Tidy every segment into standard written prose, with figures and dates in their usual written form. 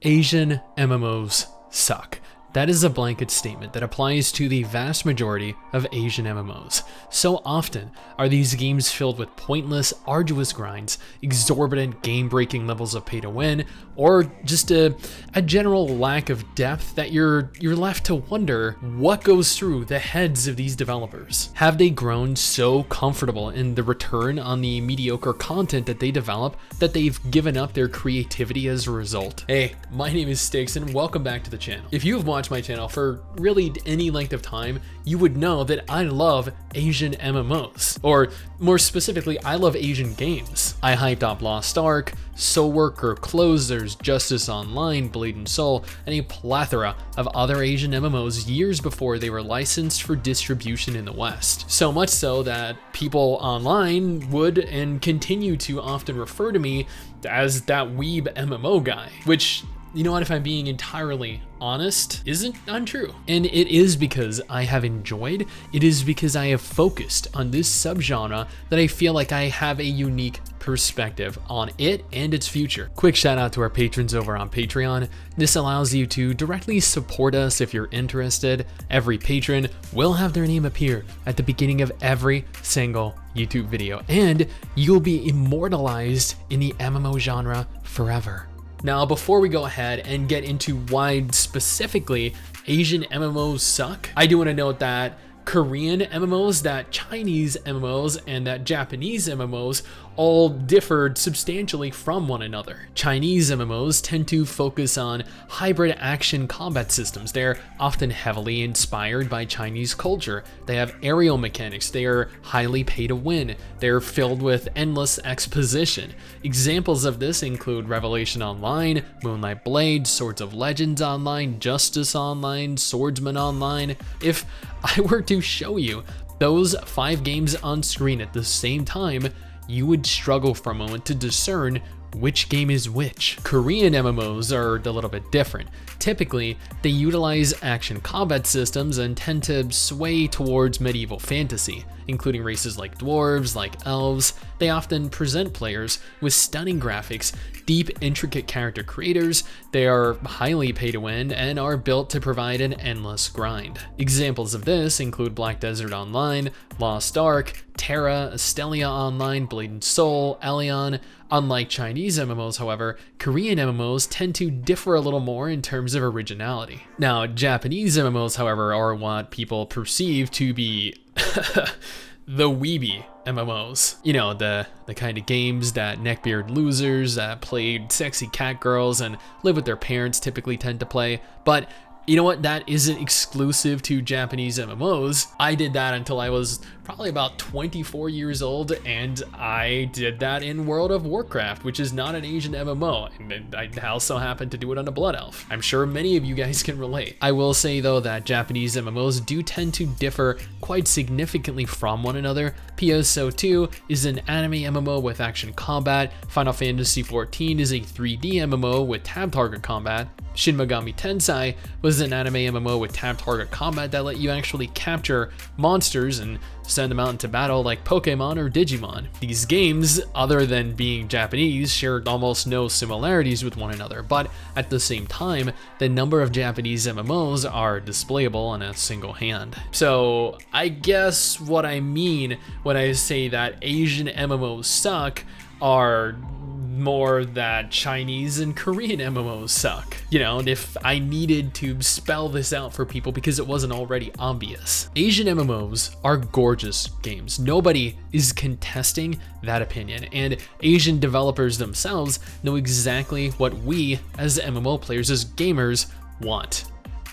Asian MMOs suck. That is a blanket statement that applies to the vast majority of Asian MMOs. So often are these games filled with pointless, arduous grinds, exorbitant game-breaking levels of pay to win, or just a general lack of depth that you're left to wonder what goes through the heads of these developers. Have they grown so comfortable in the return on the mediocre content that they develop that they've given up their creativity as a result? Hey, my name is STIX and welcome back to the channel. If you've watched my channel for really any length of time, you would know that I love Asian MMOs, or more specifically, I love Asian games. I hyped up Lost Ark, Soul Worker, Closers, Justice Online, Blade and Soul, and a plethora of other Asian MMOs years before they were licensed for distribution in the West. So much so that people online would and continue to often refer to me as that weeb MMO guy, which, you know what, if I'm being entirely honest, isn't untrue. And it is because I have enjoyed, it is because I have focused on this subgenre that I feel like I have a unique perspective on it and its future. Quick shout out to our patrons over on Patreon. This allows you to directly support us if you're interested. Every patron will have their name appear at the beginning of every single YouTube video, and you'll be immortalized in the MMO genre forever. Now, before we go ahead and get into why specifically Asian MMOs suck, I do want to note that Korean MMOs, that Chinese MMOs, and that Japanese MMOs all differed substantially from one another. Chinese MMOs tend to focus on hybrid action combat systems. They're often heavily inspired by Chinese culture. They have aerial mechanics. They are highly pay to win. They're filled with endless exposition. Examples of this include Revelation Online, Moonlight Blade, Swords of Legends Online, Justice Online, Swordsman Online. If I were to show you those 5 games on screen at the same time, you would struggle for a moment to discern which game is which. Korean MMOs are a little bit different. Typically, they utilize action combat systems and tend to sway towards medieval fantasy, including races like dwarves, like elves. They often present players with stunning graphics, deep, intricate character creators. They are highly pay to win and are built to provide an endless grind. Examples of this include Black Desert Online, Lost Ark, Terra, Astelia Online, Blade and Soul, Elion. Unlike Chinese MMOs, however, Korean MMOs tend to differ a little more in terms of originality. Now, Japanese MMOs, however, are what people perceive to be the weeby MMOs. You know, the kind of games that neckbeard losers that played sexy cat girls and live with their parents typically tend to play. But you know what? That isn't exclusive to Japanese MMOs. I did that until I was probably about 24 years old, and I did that in World of Warcraft, which is not an Asian MMO, and I also happened to do it on a Blood Elf. I'm sure many of you guys can relate. I will say though that Japanese MMOs do tend to differ quite significantly from one another. PSO2 is an anime MMO with action combat. Final Fantasy XIV is a 3D MMO with tab target combat. Shin Megami Tensei was an anime MMO with tab target combat that let you actually capture monsters and send them out into battle like Pokemon or Digimon. These games, other than being Japanese, share almost no similarities with one another, but at the same time, the number of Japanese MMOs are displayable in a single hand. So I guess what I mean when I say that Asian MMOs suck are more that Chinese and Korean MMOs suck. You know, if I needed to spell this out for people because it wasn't already obvious. Asian MMOs are gorgeous games. Nobody is contesting that opinion, and Asian developers themselves know exactly what we as MMO players, as gamers, want.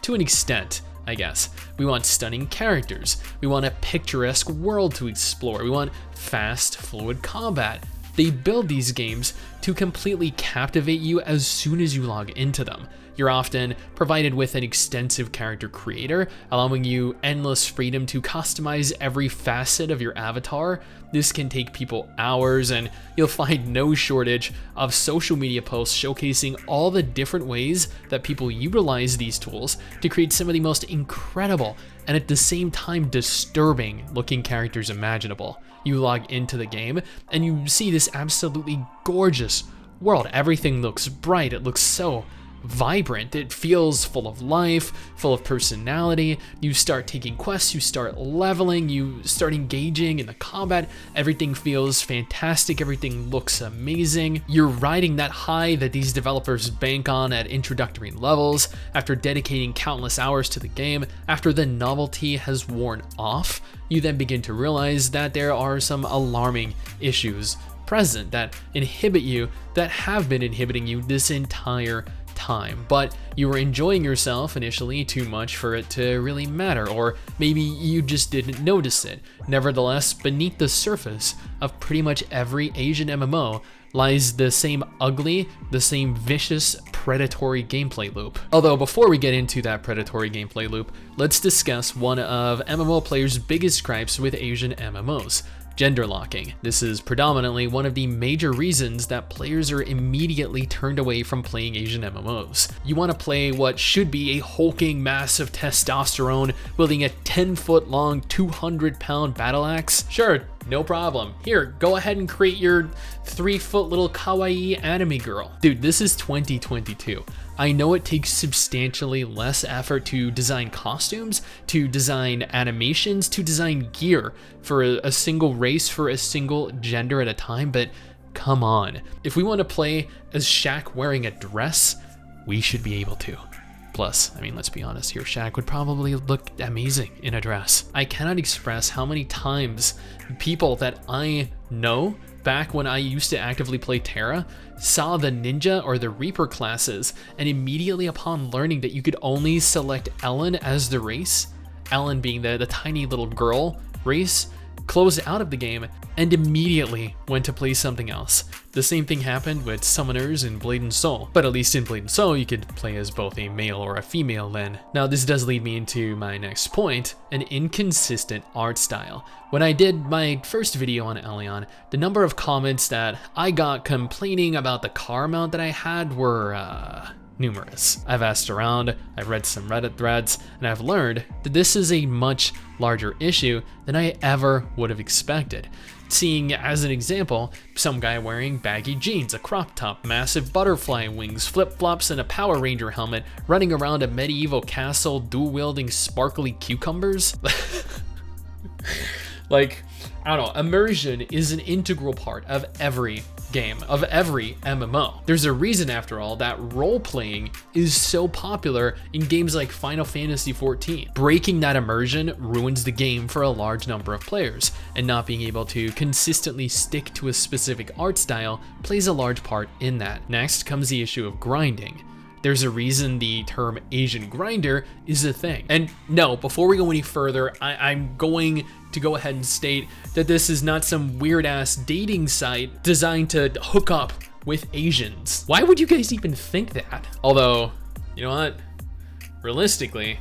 To an extent, I guess. We want stunning characters. We want a picturesque world to explore. We want fast, fluid combat. They build these games to completely captivate you as soon as you log into them. You're often provided with an extensive character creator, allowing you endless freedom to customize every facet of your avatar. This can take people hours, and you'll find no shortage of social media posts showcasing all the different ways that people utilize these tools to create some of the most incredible and at the same time disturbing looking characters imaginable. You log into the game and you see this absolutely gorgeous world. Everything looks bright. It looks so vibrant. It feels full of life, full of personality. You start taking quests, you start leveling, you start engaging in the combat. Everything feels fantastic, everything looks amazing. You're riding that high that these developers bank on at introductory levels after dedicating countless hours to the game. After the novelty has worn off, you then begin to realize that there are some alarming issues present that inhibit you, that have been inhibiting you this entire time. But you were enjoying yourself initially too much for it to really matter, or maybe you just didn't notice it. Nevertheless, beneath the surface of pretty much every Asian MMO lies the same ugly, the same vicious, predatory gameplay loop. Although before we get into that predatory gameplay loop, let's discuss one of MMO players' biggest gripes with Asian MMOs: gender locking. This is predominantly one of the major reasons that players are immediately turned away from playing Asian MMOs. You want to play what should be a hulking mass of testosterone wielding a 10-foot long, 200-pound battle axe? Sure, no problem. Here, go ahead and create your 3-foot little kawaii anime girl. Dude, this is 2022. I know it takes substantially less effort to design costumes, to design animations, to design gear for a single race, for a single gender at a time, but come on. If we want to play as Shaq wearing a dress, we should be able to. Plus, I mean, let's be honest here, Shaq would probably look amazing in a dress. I cannot express how many times people that I know back when I used to actively play Terra saw the Ninja or the Reaper classes, and immediately upon learning that you could only select Ellen as the race, Ellen being the tiny little girl race, closed out of the game and immediately went to play something else. The same thing happened with summoners in Blade and Soul, but at least in Blade and Soul you could play as both a male or a female then. Now this does lead me into my next point: an inconsistent art style. When I did my first video on Elion, the number of comments that I got complaining about the car mount that I had were numerous. I've asked around, I've read some Reddit threads, and I've learned that this is a much larger issue than I ever would have expected. Seeing, as an example, some guy wearing baggy jeans, a crop top, massive butterfly wings, flip-flops, and a Power Ranger helmet running around a medieval castle dual-wielding sparkly cucumbers. Like, I don't know, immersion is an integral part of every game, of every MMO. There's a reason, after all, that role-playing is so popular in games like Final Fantasy XIV. Breaking that immersion ruins the game for a large number of players, and not being able to consistently stick to a specific art style plays a large part in that. Next comes the issue of grinding. There's a reason the term Asian grinder is a thing. And no, before we go any further, I'm going to go ahead and state that this is not some weird ass dating site designed to hook up with Asians. Why would you guys even think that? Although, you know what? Realistically,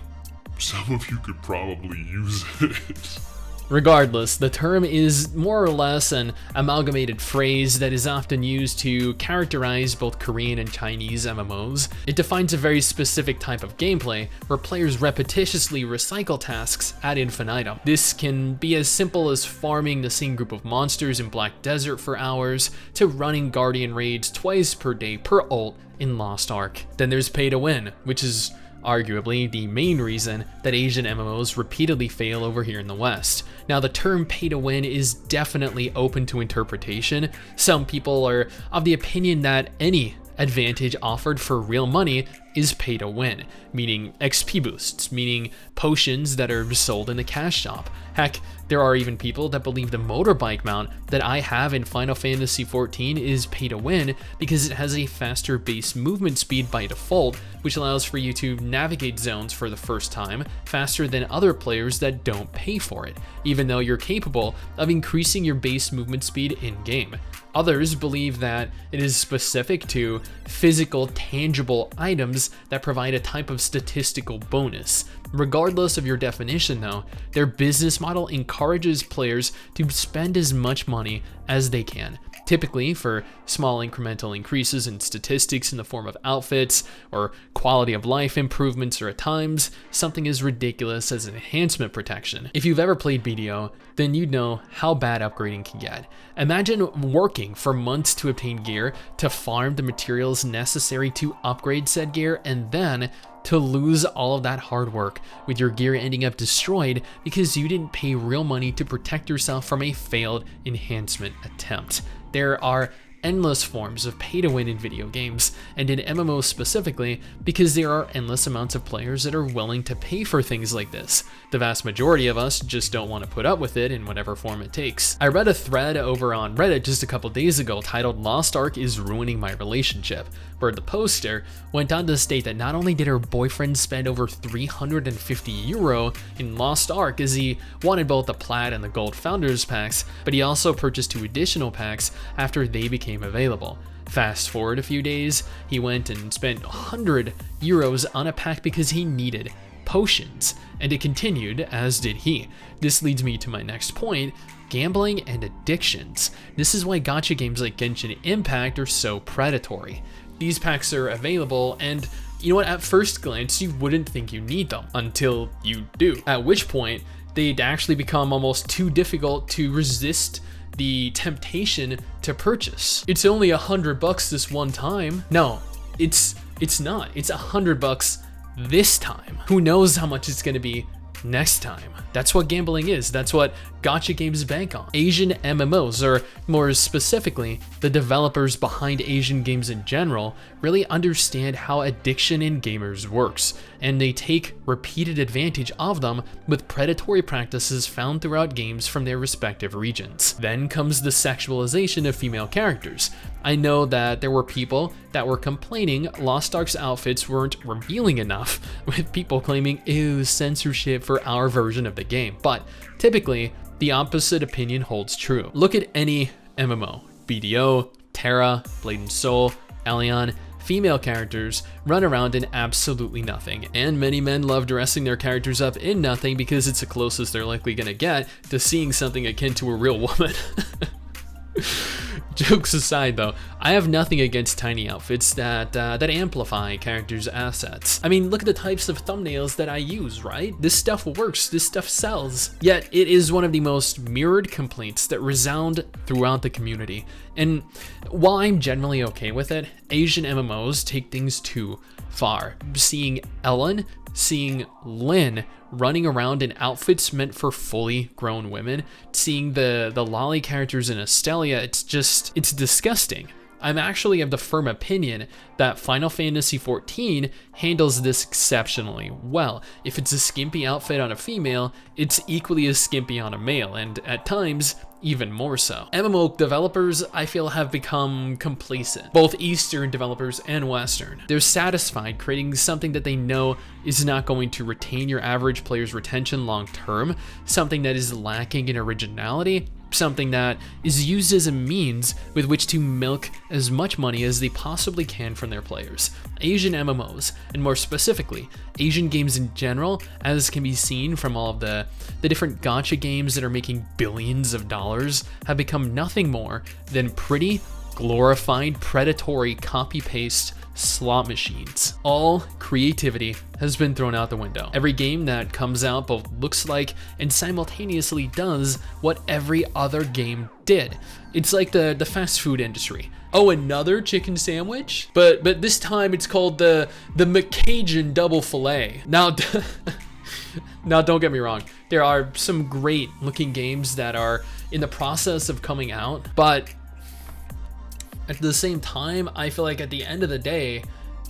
some of you could probably use it. Regardless, the term is more or less an amalgamated phrase that is often used to characterize both Korean and Chinese MMOs. It defines a very specific type of gameplay where players repetitiously recycle tasks ad infinitum. This can be as simple as farming the same group of monsters in Black Desert for hours, to running Guardian raids twice per day per ult in Lost Ark. Then there's pay to win, which is arguably the main reason that Asian MMOs repeatedly fail over here in the West. Now, the term pay to win is definitely open to interpretation. Some people are of the opinion that any advantage offered for real money is pay to win, meaning XP boosts, meaning potions that are sold in the cash shop. Heck, there are even people that believe the motorbike mount that I have in Final Fantasy XIV is pay to win because it has a faster base movement speed by default, which allows for you to navigate zones for the first time faster than other players that don't pay for it, even though you're capable of increasing your base movement speed in-game. Others believe that it is specific to physical, tangible items that provide a type of statistical bonus. Regardless of your definition though, their business model encourages players to spend as much money as they can. Typically for small incremental increases in statistics in the form of outfits or quality of life improvements, or at times something as ridiculous as enhancement protection. If you've ever played BDO, then you'd know how bad upgrading can get. Imagine working for months to obtain gear, to farm the materials necessary to upgrade said gear, and then to lose all of that hard work with your gear ending up destroyed because you didn't pay real money to protect yourself from a failed enhancement attempt. There are endless forms of pay to win in video games, and in MMOs specifically, because there are endless amounts of players that are willing to pay for things like this. The vast majority of us just don't want to put up with it in whatever form it takes. I read a thread over on Reddit just a couple days ago titled "Lost Ark is ruining my relationship," where the poster went on to state that not only did her boyfriend spend over 350 euro in Lost Ark as he wanted both the Plat and the Gold Founders packs, but he also purchased 2 additional packs after they became available. Fast forward a few days, he went and spent 100 euros on a pack because he needed potions, and it continued, as did he. This leads me to my next point: gambling and addictions. This is why gacha games like Genshin Impact are so predatory. These packs are available, and you know what, at first glance you wouldn't think you need them until you do, at which point they'd actually become almost too difficult to resist the temptation to purchase. It's only $100 this one time. No, it's not. It's $100 this time. Who knows how much it's gonna be next time? That's what gambling is. That's what gacha games bank on. Asian MMOs, or more specifically, the developers behind Asian games in general, really understand how addiction in gamers works, and they take repeated advantage of them with predatory practices found throughout games from their respective regions. Then comes the sexualization of female characters. I know that there were people that were complaining Lost Ark's outfits weren't revealing enough, with people claiming, ew, censorship for our version of the game. But typically, the opposite opinion holds true. Look at any MMO, BDO, Terra, Blade and Soul, Elion. Female characters run around in absolutely nothing, and many men love dressing their characters up in nothing because it's the closest they're likely gonna get to seeing something akin to a real woman. Jokes aside though, I have nothing against tiny outfits that amplify characters' assets. I mean, look at the types of thumbnails that I use, right? This stuff works, this stuff sells. Yet it is one of the most mirrored complaints that resound throughout the community. And while I'm generally okay with it, Asian MMOs take things too far. Seeing Ellen, seeing Lynn running around in outfits meant for fully grown women, seeing the lolly characters in Astelia, it's disgusting. I'm actually of the firm opinion that Final Fantasy XIV handles this exceptionally well. If it's a skimpy outfit on a female, it's equally as skimpy on a male, and at times, even more so. MMO developers, I feel, have become complacent, both Eastern developers and Western. They're satisfied creating something that they know is not going to retain your average player's retention long term, something that is lacking in originality, something that is used as a means with which to milk as much money as they possibly can from their players. Asian MMOs, and more specifically, Asian games in general, as can be seen from all of the different gacha games that are making billions of dollars, have become nothing more than pretty, glorified, predatory copy-paste slot machines. All creativity has been thrown out the window. Every game that comes out both looks like and simultaneously does what every other game did. It's like the fast food industry. Oh, another chicken sandwich? But this time it's called the McCajun double fillet. Now, now don't get me wrong. There are some great looking games that are in the process of coming out, but at the same time, I feel like at the end of the day,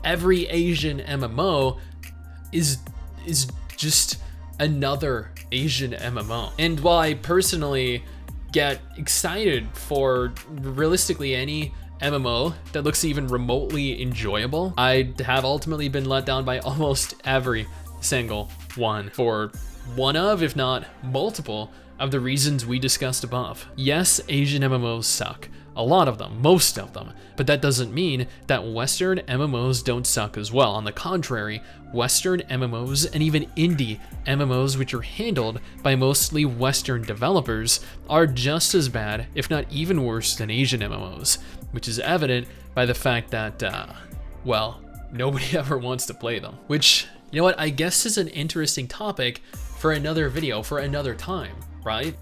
every Asian MMO is just another Asian MMO. And while I personally get excited for realistically any MMO that looks even remotely enjoyable, I have ultimately been let down by almost every single one for one of, if not multiple, of the reasons we discussed above. Yes, Asian MMOs suck. a lot of them, most of them, but that doesn't mean that Western MMOs don't suck as well. On the contrary, Western MMOs and even indie MMOs, which are handled by mostly Western developers, are just as bad, if not even worse than Asian MMOs, which is evident by the fact that, well, nobody ever wants to play them. Which, you know what, I guess is an interesting topic for another video, for another time, right?